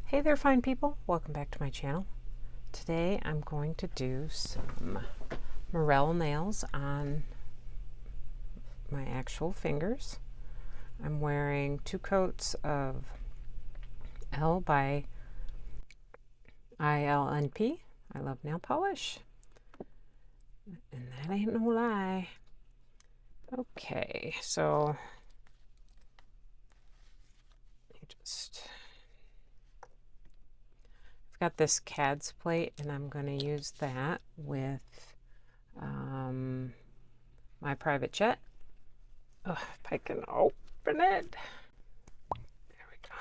Hey there, fine people. Welcome back to my channel. Today I'm going to do some Morel nails on my actual fingers. I'm wearing 2 coats of Elle by ILNP. I love nail polish. And that ain't no lie. Okay, so I've got this CADS plate and I'm going to use that with my private jet. If I can open it. There we go.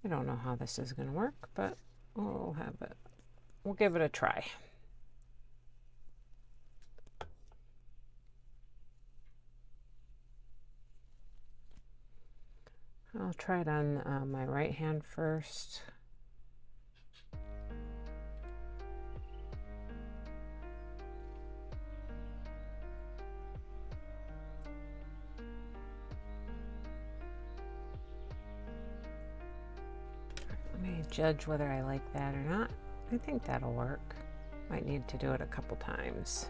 I don't know how this is going to work, but we'll give it a try. I'll try it on my right hand first. Let me judge whether I like that or not. I think that'll work. Might need to do it a couple times.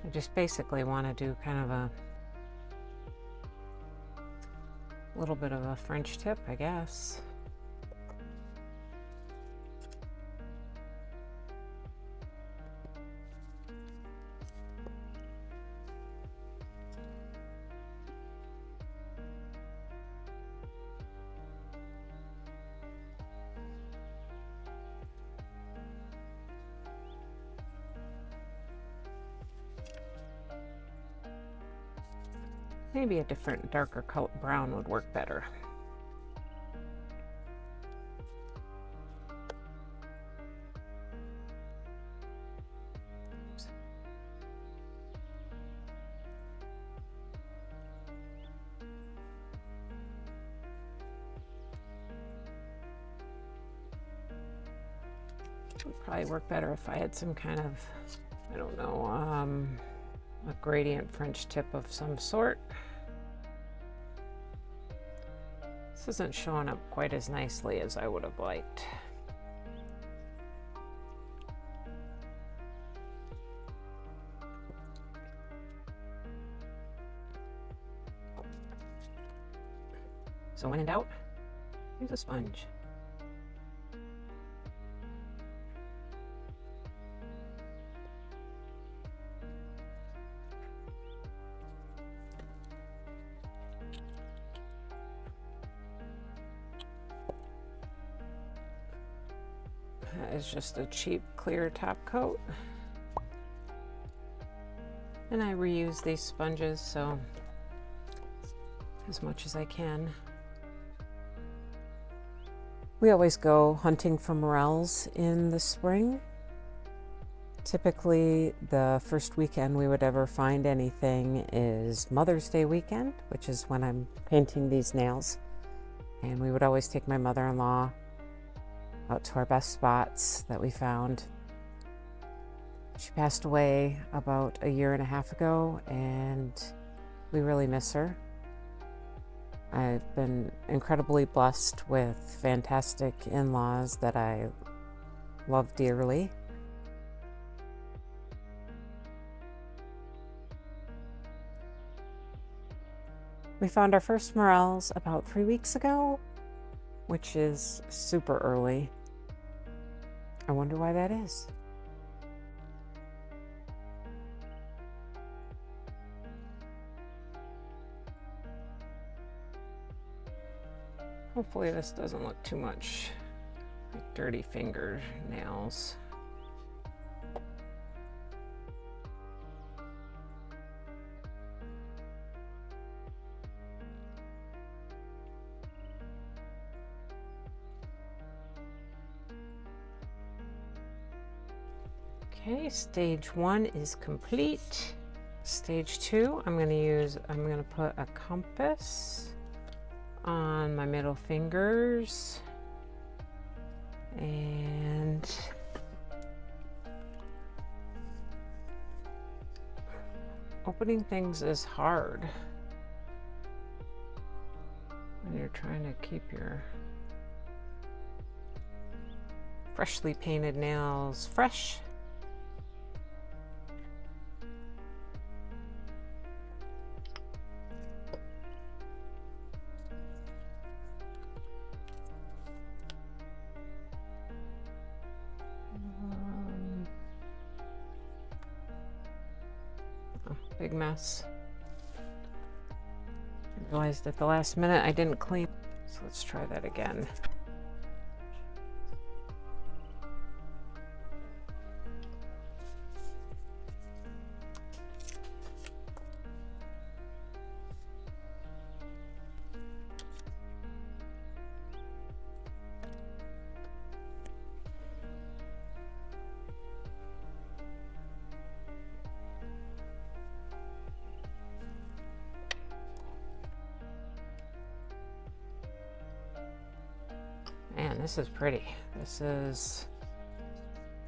I just basically want to do kind of a little bit of a French tip, I guess. Maybe a different darker color brown would work better. It would probably work better if I had some kind of, I don't know, a gradient French tip of some sort. This isn't showing up quite as nicely as I would have liked. So when in doubt, use a sponge. That is just a cheap clear top coat. And I reuse these sponges, so as much as I can. We always go hunting for morels in the spring. Typically, the first weekend we would ever find anything is Mother's Day weekend, which is when I'm painting these nails. And we would always take my mother-in-law out to our best spots that we found. She passed away about 1.5 years ago, and we really miss her. I've been incredibly blessed with fantastic in-laws that I love dearly. We found our first morels about 3 weeks ago, which is super early. I wonder why that is. Hopefully this doesn't look too much like dirty fingernails. Okay, stage 1 is complete. Stage 2, I'm going to put a compass on my middle fingers, and opening things is hard when you're trying to keep your freshly painted nails fresh. Big mess. I realized at the last minute I didn't clean, so let's try that again. Man, this is pretty. This is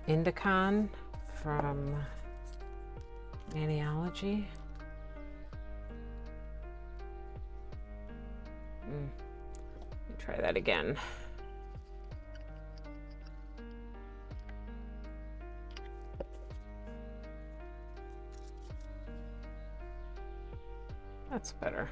Indikon from Maniology. Let me try that again. That's better.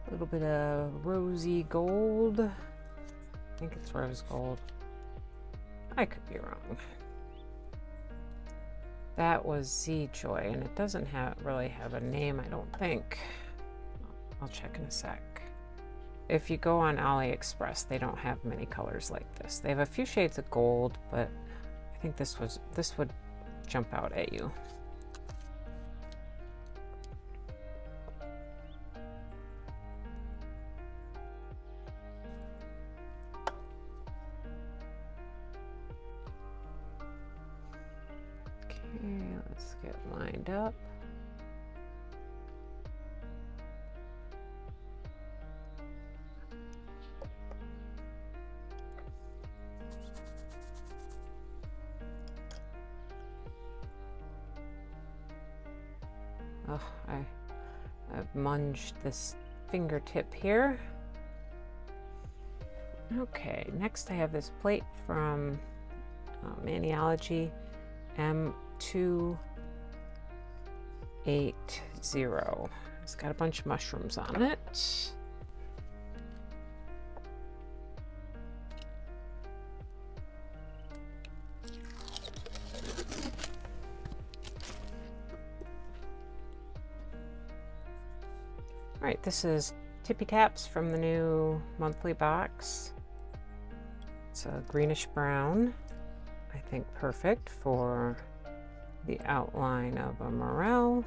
A little bit of rosy gold. I think it's rose gold. I could be wrong. That was ZJoy, and it doesn't really have a name, I don't think. I'll check in a sec. If you go on AliExpress, they don't have many colors like this. They have a few shades of gold, but I think this would jump out at you. Okay, let's get lined up. Oh, I've munged this fingertip here. Okay, next I have this plate from Maniology M280. It's got a bunch of mushrooms on it. All right, this is Tippy Taps from the new monthly box. It's a greenish brown. I think perfect for the outline of a Morel.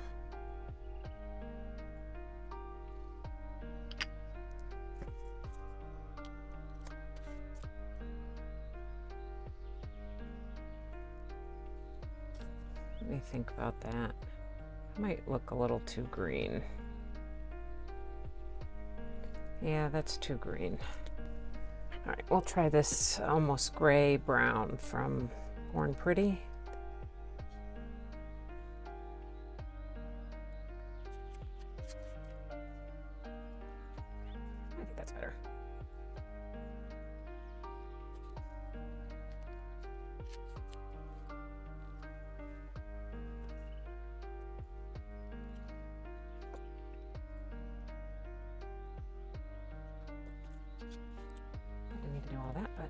Let me think about that. It might look a little too green. Yeah, that's too green. All right, we'll try this almost gray brown from Born Pretty. I think that's better. I didn't need to do all that, but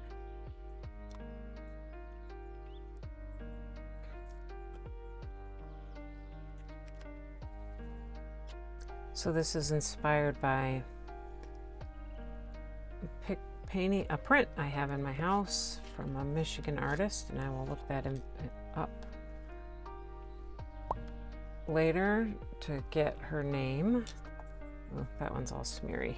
so this is inspired by painting a print I have in my house from a Michigan artist, and I will look that up. later to get her name. Oh, that one's all smeary.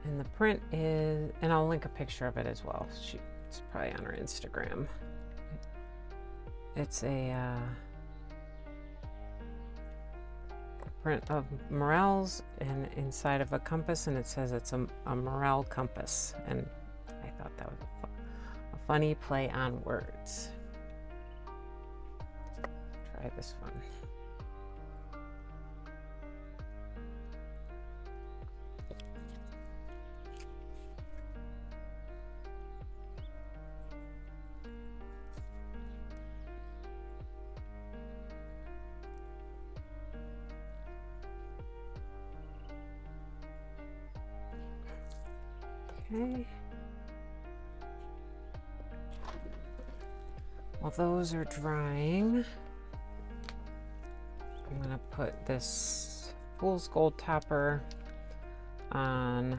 And the print is, and I'll link a picture of it as well. It's probably on her Instagram. It's a print of Morels and inside of a compass, and it says it's a Morel compass. And I thought that was a funny play on words. Try this one. Okay. While those are drying, I'm going to put this Fool's Gold topper on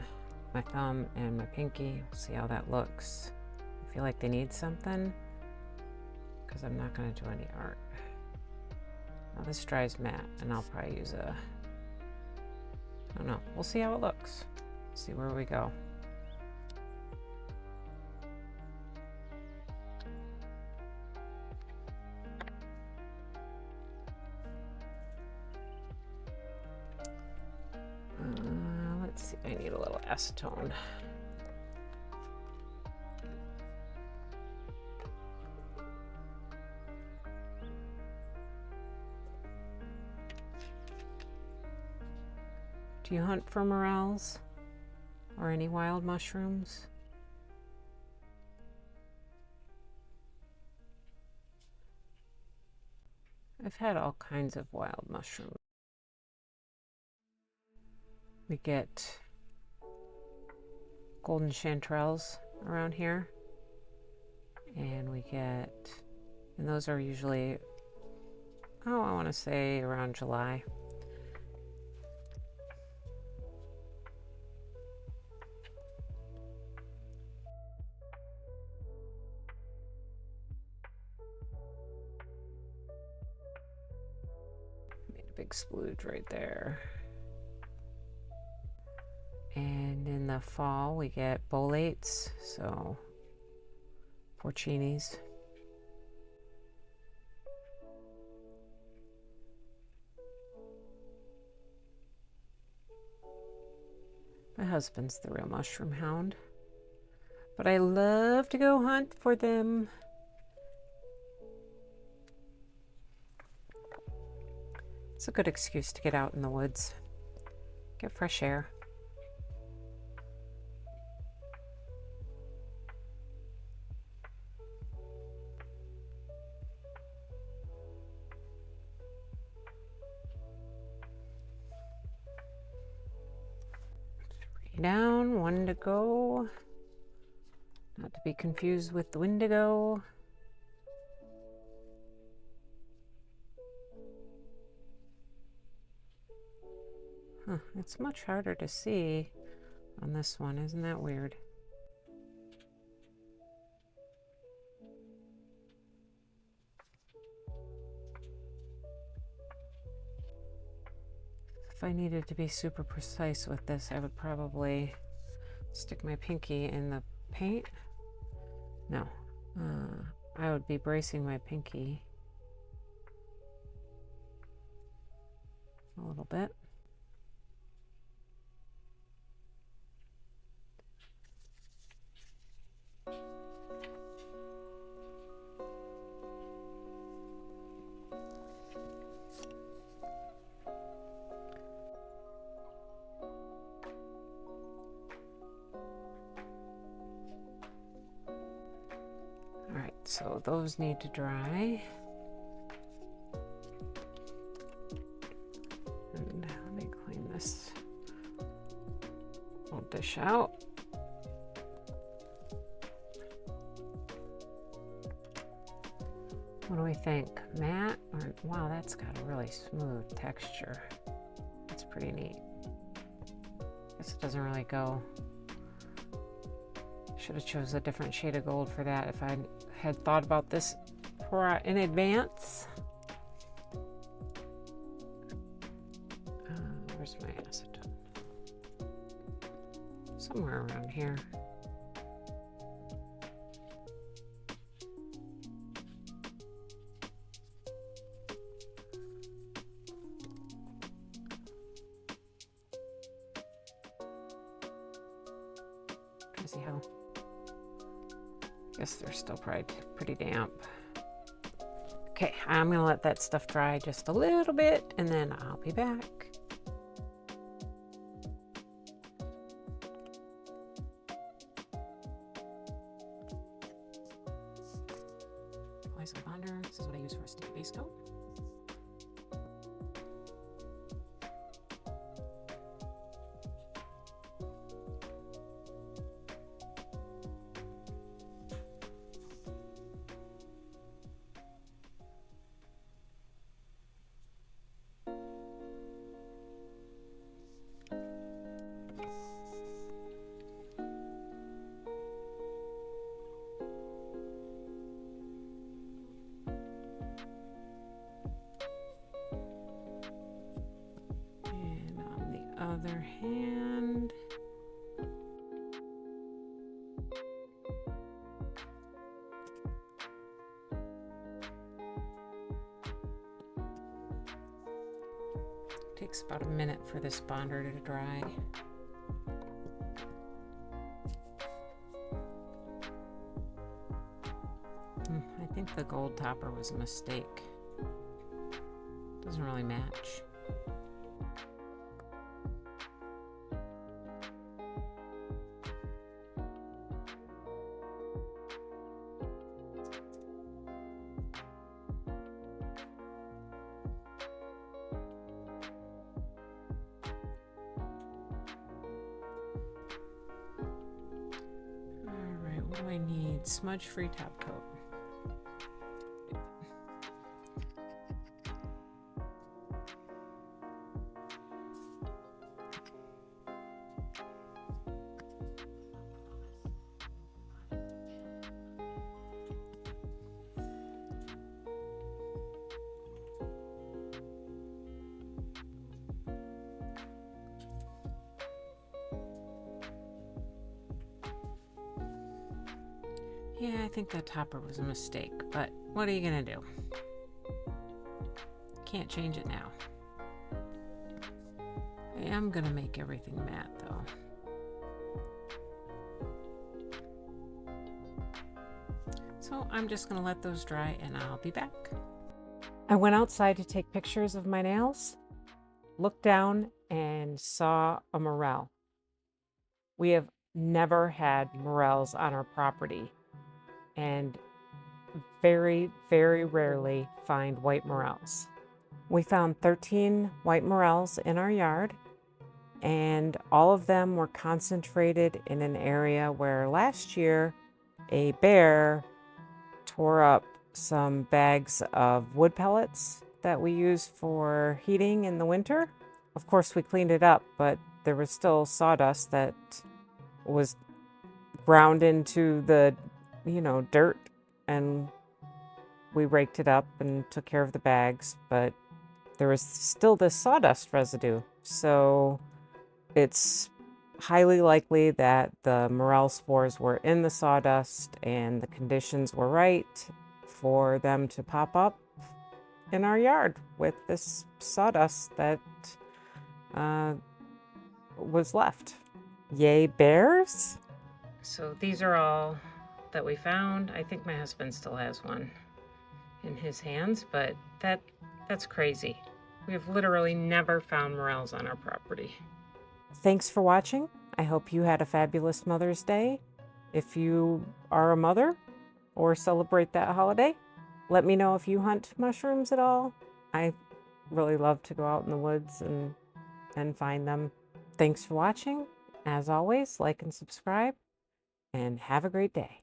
my thumb and my pinky. We'll see how that looks. I feel like they need something because I'm not going to do any art. Now this dries matte, and I'll probably use I don't know. We'll see how it looks. See where we go. Let's see, I need a little acetone. Do you hunt for morels or any wild mushrooms? I've had all kinds of wild mushrooms. We get golden chanterelles around here, and those are usually, I want to say around July. Made a big splooge right there. And in the fall, we get bolates, so porcinis. My husband's the real mushroom hound, but I love to go hunt for them. It's a good excuse to get out in the woods, get fresh air. Down, one to go. Not to be confused with the Wendigo. Huh, it's much harder to see on this one, isn't that weird? If I needed to be super precise with this, I would probably stick my pinky in the paint. No, I would be bracing my pinky a little bit. So those need to dry. And let me clean this little dish out. What do we think? Matte? Or, wow, that's got a really smooth texture. That's pretty neat. Guess it doesn't really go Should have chose a different shade of gold for that if I had thought about this in advance. Where's my acetone? Somewhere around here. Try to see how. I guess they're still probably pretty damp. Okay, I'm gonna let that stuff dry just a little bit and then I'll be back. Apply some bonder. This is what I use for a sticky base coat. Other hand. Takes about a minute for this bonder to dry. I think the gold topper was a mistake. Doesn't really match. What do I need? Smudge-free top coat. Yeah, I think that topper was a mistake, but what are you gonna do? Can't change it now. I am gonna make everything matte though. So I'm just gonna let those dry and I'll be back. I went outside to take pictures of my nails, looked down and saw a Morel. We have never had Morels on our property, and very, very rarely find white Morels. We found 13 white Morels in our yard, and all of them were concentrated in an area where last year a bear tore up some bags of wood pellets that we use for heating in the winter. Of course, we cleaned it up, but there was still sawdust that was ground into the dirt, and we raked it up and took care of the bags, but there was still this sawdust residue. So it's highly likely that the Morel spores were in the sawdust and the conditions were right for them to pop up in our yard with this sawdust that was left. Yay, bears! So these are all that we found. I think my husband still has one in his hands, but that's crazy. We have literally never found Morels on our property. Thanks for watching. I hope you had a fabulous Mother's Day. If you are a mother or celebrate that holiday, let me know if you hunt mushrooms at all. I really love to go out in the woods and find them. Thanks for watching. As always, like and subscribe, and have a great day.